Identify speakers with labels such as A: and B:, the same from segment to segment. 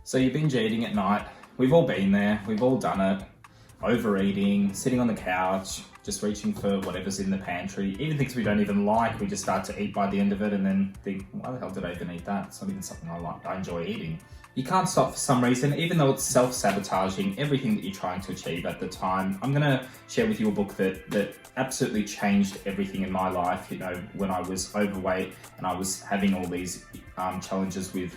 A: So you're binge eating at night. We've all been there. We've all done it. Overeating, sitting on the couch, just reaching for whatever's in the pantry. Even things we don't even like, we just start to eat by the end of it and then think, why the hell did I even eat that? It's not even something I enjoy eating. You can't stop for some reason, even though it's self-sabotaging everything that you're trying to achieve at the time. I'm gonna share with you a book that absolutely changed everything in my life. When I was overweight and I was having all these challenges with,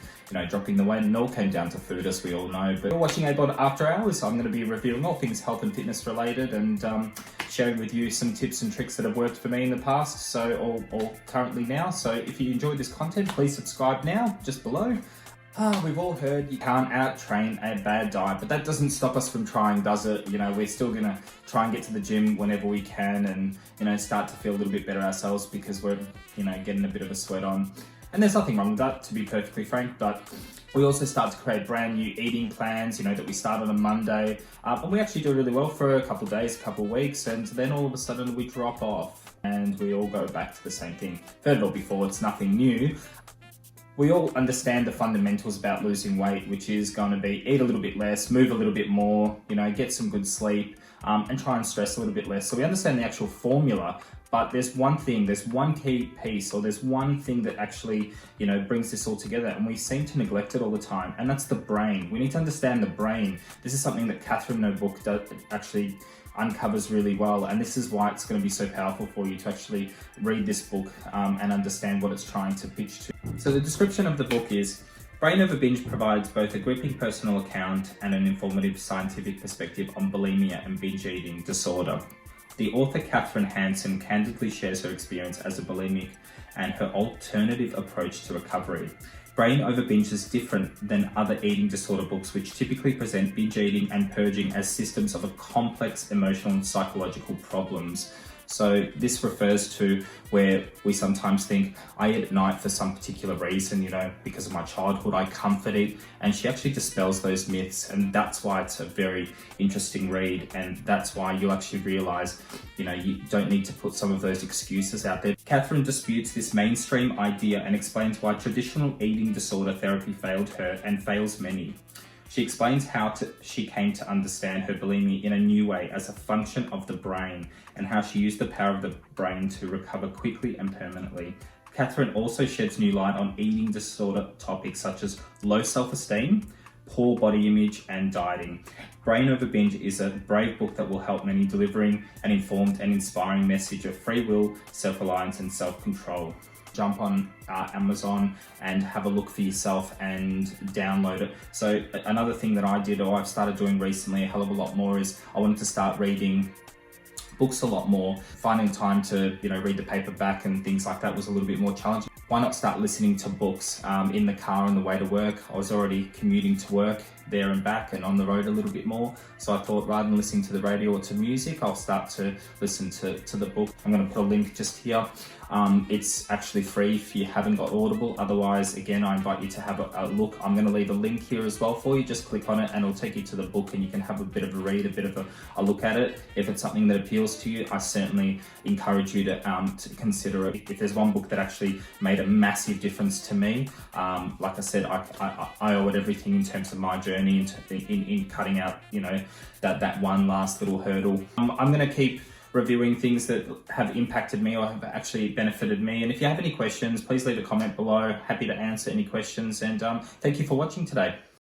A: dropping the weight, and it all came down to food, as we all know. But we're watching ABOT After Hours, so I'm going to be reviewing all things health and fitness related and sharing with you some tips and tricks that have worked for me in the past, so or currently now. So if you enjoyed this content, please subscribe now, just below. We've all heard you can't out-train a bad diet, but that doesn't stop us from trying, does it? We're still going to try and get to the gym whenever we can and, start to feel a little bit better ourselves because we're, getting a bit of a sweat on. And there's nothing wrong with that, to be perfectly frank, but we also start to create brand new eating plans, that we start on a Monday, and we actually do really well for a couple of days, a couple of weeks, and then all of a sudden we drop off and we all go back to the same thing. Heard it all before, it's nothing new. We all understand the fundamentals about losing weight, which is going to be eat a little bit less, move a little bit more, get some good sleep, and try and stress a little bit less. So we understand the actual formula, but there's one key piece, or there's one thing that actually, brings this all together, and we seem to neglect it all the time, and that's the brain. We need to understand the brain. This is something that Katheryn in her book actually uncovers really well, and this is why it's going to be so powerful for you to actually read this book and understand what it's trying to pitch to. So the description of the book is: Brain Over Binge provides both a gripping personal account and an informative scientific perspective on bulimia and binge eating disorder. The author Katheryn Hansen candidly shares her experience as a bulimic and her alternative approach to recovery. Brain Over Binge is different than other eating disorder books, which typically present binge eating and purging as systems of a complex emotional and psychological problems. So this refers to where we sometimes think, I eat at night for some particular reason, because of my childhood, I comfort eat, and she actually dispels those myths, and that's why it's a very interesting read, and that's why you'll actually realize, you don't need to put some of those excuses out there. Katheryn disputes this mainstream idea and explains why traditional eating disorder therapy failed her and fails many. She explains how she came to understand her bulimia in a new way as a function of the brain, and how she used the power of the brain to recover quickly and permanently. Katheryn also sheds new light on eating disorder topics such as low self-esteem, poor body image, and dieting. Brain Over Binge is a brave book that will help many, delivering an informed and inspiring message of free will, self-reliance, and self-control. Jump on Amazon and have a look for yourself and download it. So another thing that I did, or I've started doing recently a hell of a lot more, is I wanted to start reading books a lot more. Finding time to read the paperback and things like that was a little bit more challenging. Why not start listening to books in the car on the way to work? I was already commuting to work there and back and on the road a little bit more. So I thought, rather than listening to the radio or to music, I'll start to listen to the book. I'm going to put a link just here. It's actually free if you haven't got Audible. Otherwise, again, I invite you to have a look. I'm going to leave a link here as well for you. Just click on it and it'll take you to the book, and you can have a bit of a read, a bit of a look at it. If it's something that appeals to you, I certainly encourage you to consider it. If there's one book that actually made a massive difference to me, like I said, I owe it everything in terms of my journey in cutting out, that one last little hurdle. I'm going to keep reviewing things that have impacted me or have actually benefited me. And if you have any questions, please leave a comment below. Happy to answer any questions. And thank you for watching today.